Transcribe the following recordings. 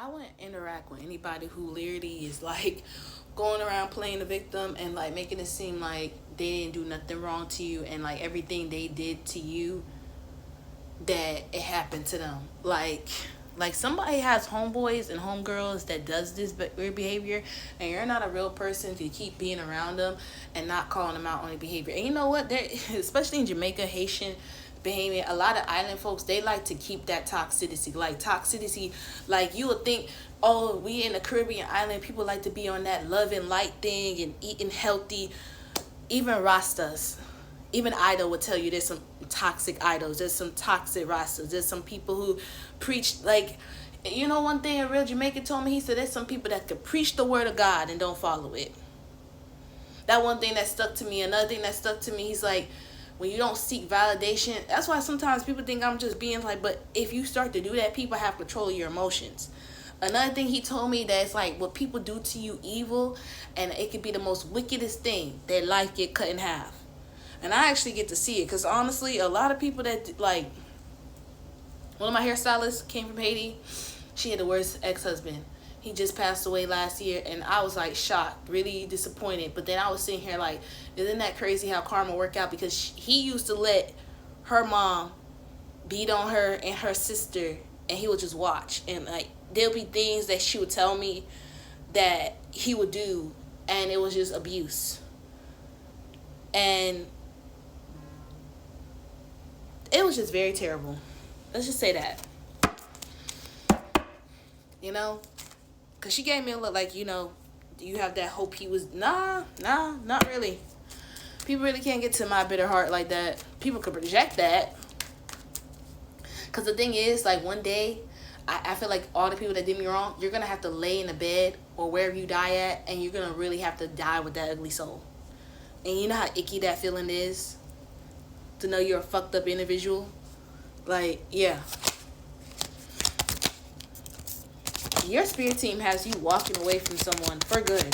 I wouldn't interact with anybody who literally is like going around playing the victim and like making it seem like they didn't do nothing wrong to you, and like everything they did to you, that it happened to them. Like somebody has homeboys and homegirls that does this weird behavior, and you're not a real person to keep being around them and not calling them out on their behavior. And you know what? They, especially in Jamaica, Haitian behavior, a lot of island folks, they like to keep that toxicity. Like toxicity, like you would think, oh, we in the Caribbean island, people like to be on that love and light thing and eating healthy. Even Rastas, even Idol would tell you there's some toxic idols, there's some toxic Rastas, there's some people who preach like, you know, one thing a real Jamaican told me, he said there's some people that could preach the word of God and don't follow it. That one thing that stuck to me. Another thing that stuck to me, he's like, when you don't seek validation, that's why sometimes people think I'm just being like, but if you start to do that, people have control of your emotions. Another thing he told me, that it's like what people do to you evil, and it could be the most wickedest thing, their life get cut in half. And I actually get to see it, because honestly, a lot of people that, like, one of my hairstylists came from Haiti. She had the worst ex-husband. He just passed away last year, and I was like shocked, really disappointed. But then I was sitting here like, isn't that crazy how karma worked out? Because he used to let her mom beat on her and her sister, and he would just watch. And like, there'll be things that she would tell me that he would do, and it was just abuse. And it was just very terrible. Let's just say that. You know? Because she gave me a look like, you know, do you have that hope he was... Nah, not really. People really can't get to my bitter heart like that. People could project that. Because the thing is, like, one day, I feel like all the people that did me wrong, you're going to have to lay in a bed or wherever you die at, and you're going to really have to die with that ugly soul. And you know how icky that feeling is? To know you're a fucked up individual? Like, yeah. Your spirit team has you walking away from someone for good.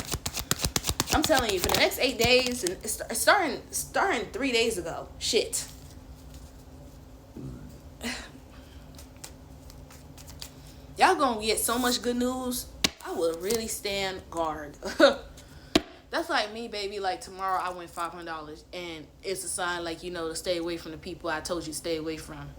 I'm telling you, for the next 8 days, and starting 3 days ago. Shit. Y'all gonna get so much good news. I would really stand guard. That's like me, baby. Like tomorrow I win $500, and it's a sign, like, you know, to stay away from the people I told you to stay away from.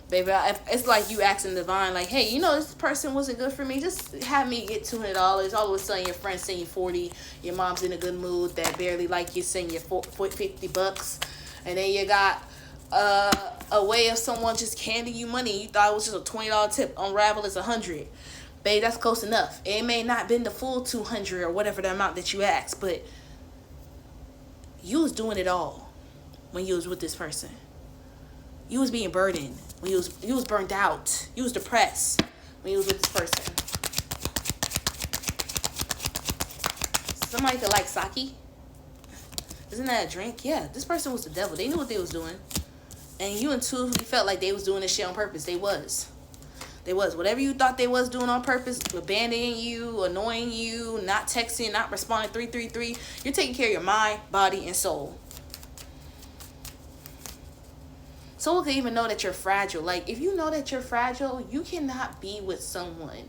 Baby, it's like you asking divine, like, hey, you know, this person wasn't good for me. Just have me get $200. All of a sudden, your friend send you 40. Your mom's in a good mood that barely like you, send you $50, and then you got a way of someone just handing you money. You thought it was just a $20 tip. Unravel is $100. Babe, that's close enough. It may not been the full 200 or whatever the amount that you asked, but you was doing it all when you was with this person. You was being burdened. When you was burnt out. You was depressed when you was with this person. Somebody could like sake. Isn't that a drink? Yeah, this person was the devil. They knew what they was doing. And you intuitively felt like they was doing this shit on purpose. They was. Whatever you thought they was doing on purpose, abandoning you, annoying you, not texting, not responding 333. You're taking care of your mind, body, and soul. Someone can even know that you're fragile. Like, if you know that you're fragile, you cannot be with someone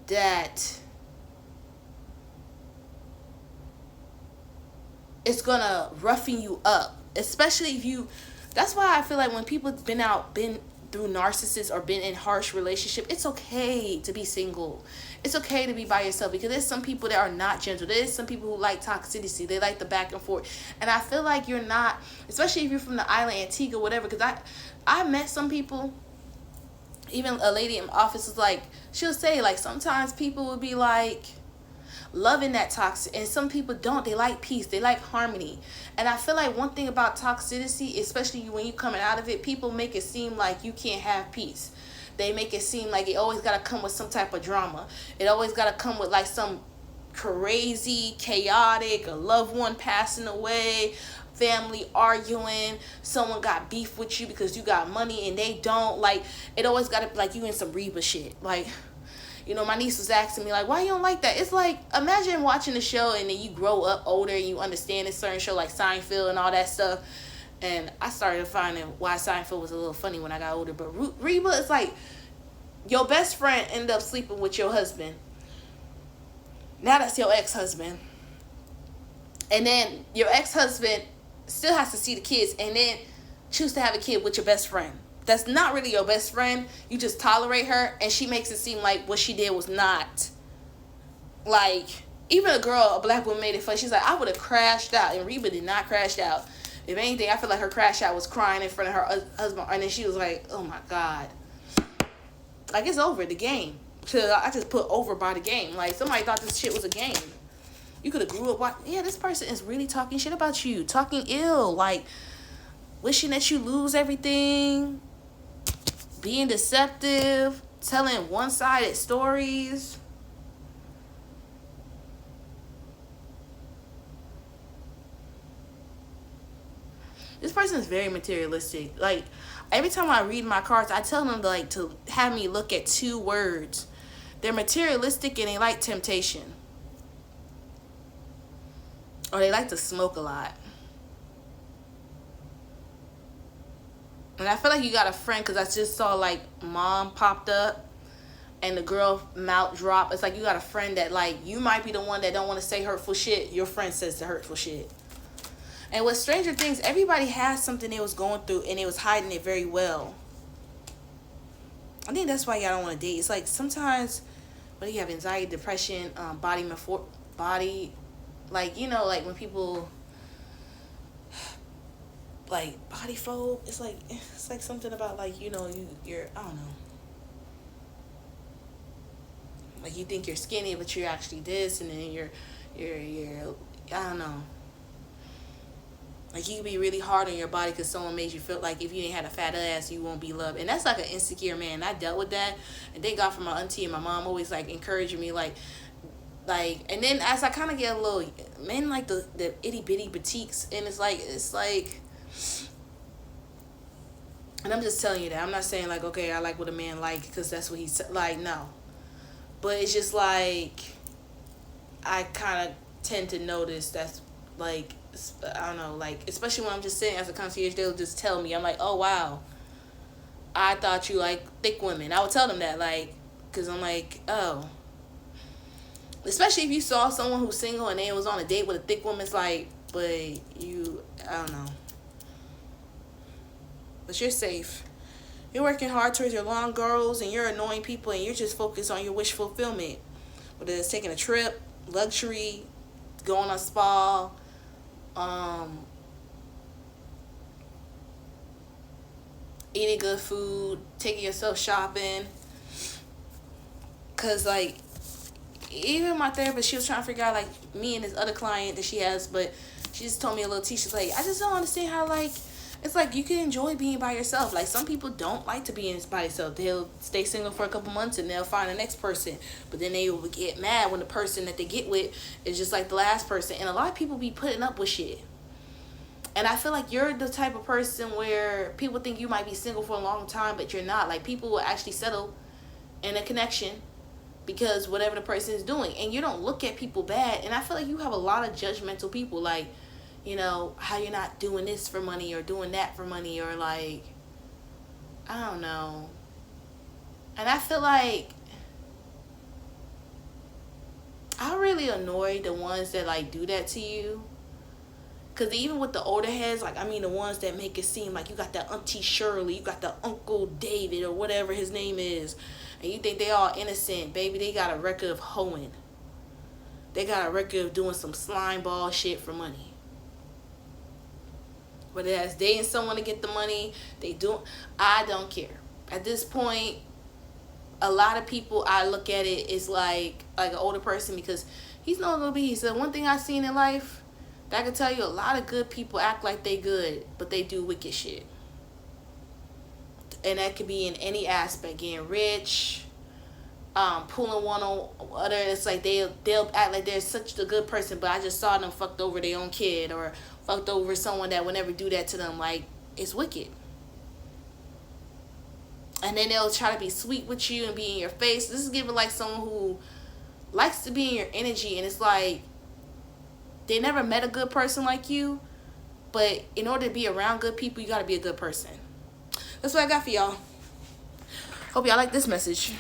that is gonna roughen you up. Especially if you... That's why I feel like when people been through narcissists or been in harsh relationship, it's okay to be single. It's okay to be by yourself, because there's some people that are not gentle. There's some people who like toxicity. They like the back and forth. And I feel like you're not, especially if you're from the island, Antigua, whatever, because I met some people, even a lady in my office was like, she'll say, like, sometimes people will be like loving that toxic, and some people don't. They like peace, they like harmony. And I feel like one thing about toxicity, especially when you coming out of it, people make it seem like you can't have peace. They make it seem like it always got to come with some type of drama. It always got to come with like some crazy, chaotic, a loved one passing away, family arguing, someone got beef with you because you got money and they don't. Like, it always got to be like you in some Reba shit. Like, you know, my niece was asking me, like, why you don't like that? It's like, imagine watching the show and then you grow up older and you understand a certain show like Seinfeld and all that stuff. And I started finding why Seinfeld was a little funny when I got older. But Reba is like, Your best friend ended up sleeping with your husband. Now that's your ex-husband. And then your ex-husband still has to see the kids and then choose to have a kid with your best friend. That's not really your best friend. You just tolerate her, and she makes it seem like what she did was not. Like, even a black woman made it fun. She's like, I would have crashed out. And Reba did not crash out. If anything, I feel like her crash out was crying in front of her husband. And then she was like, oh my God. Like, it's over, the game. So I just put over by the game. Like, somebody thought this shit was a game. You could have grew up watching. Yeah, this person is really talking shit about you. Talking ill. Like, wishing that you lose everything. Being deceptive. Telling one-sided stories. This person is very materialistic. Like, every time I read my cards, I tell them to have me look at two words. They're materialistic and they like temptation. Or they like to smoke a lot. And I feel like you got a friend, because I just saw like mom popped up and the girl mouth drop. It's like you got a friend that like, you might be the one that don't want to say hurtful shit. Your friend says the hurtful shit. And with Stranger Things, everybody has something they was going through and they was hiding it very well. I think that's why y'all don't want to date. It's like sometimes when you have anxiety, depression, body, like, you know, like when people like body phobe, it's like something about like, you know, you're I don't know. Like you think you're skinny, but you're actually this, and then you're I don't know. Like, you can be really hard on your body because someone made you feel like if you ain't had a fat ass, you won't be loved. And that's like an insecure man. I dealt with that. And thank God for my auntie and my mom always, like, encouraging me, like, and then as I kind of get a little, men like the itty-bitty boutiques, and it's like, and I'm just telling you that. I'm not saying, like, okay, I like what a man like because that's what he's, like, no. But it's just, like, I kind of tend to notice that's, like, I don't know, like, especially when I'm just sitting as a concierge, they'll just tell me, I'm like, oh, wow, I thought you like thick women. I would tell them that, like, because I'm like, oh. Especially if you saw someone who's single and they was on a date with a thick woman, it's like, but you, I don't know. But you're safe. You're working hard towards your long goals and you're annoying people and you're just focused on your wish fulfillment. Whether it's taking a trip, luxury, going on a spa, eating good food, taking yourself shopping. Cause like, even my therapist, she was trying to figure out like me and this other client that she has, but she just told me a little tea. She's like, I just don't understand how like, it's like you can enjoy being by yourself. Like some people don't like to be by themselves. They'll stay single for a couple months and they'll find the next person. But then they will get mad when the person that they get with is just like the last person. And a lot of people be putting up with shit. And I feel like you're the type of person where people think you might be single for a long time, but you're not. Like people will actually settle in a connection because whatever the person is doing. And you don't look at people bad. And I feel like you have a lot of judgmental people. Like, you know, how you're not doing this for money or doing that for money or like, I don't know. And I feel like I really annoy the ones that like do that to you. Because even with the older heads, like, I mean, the ones that make it seem like you got that Auntie Shirley, you got the Uncle David or whatever his name is, and you think they all innocent, baby, they got a record of hoeing. They got a record of doing some slime ball shit for money. Whether that's dating someone to get the money, I don't care. At this point, a lot of people, I look at it as like an older person because he's no little bit. He said, one thing I've seen in life, that I can tell you, a lot of good people act like they good, but they do wicked shit. And that could be in any aspect, getting rich, pulling one on other. It's like they'll act like they're such a good person, but I just saw them fucked over their own kid or fucked over someone that would never do that to them. Like, it's wicked. And then they'll try to be sweet with you and be in your face. This is giving like someone who likes to be in your energy, and it's like they never met a good person like you, but in order to be around good people, you got to be a good person. That's what I got for y'all. Hope y'all like this message.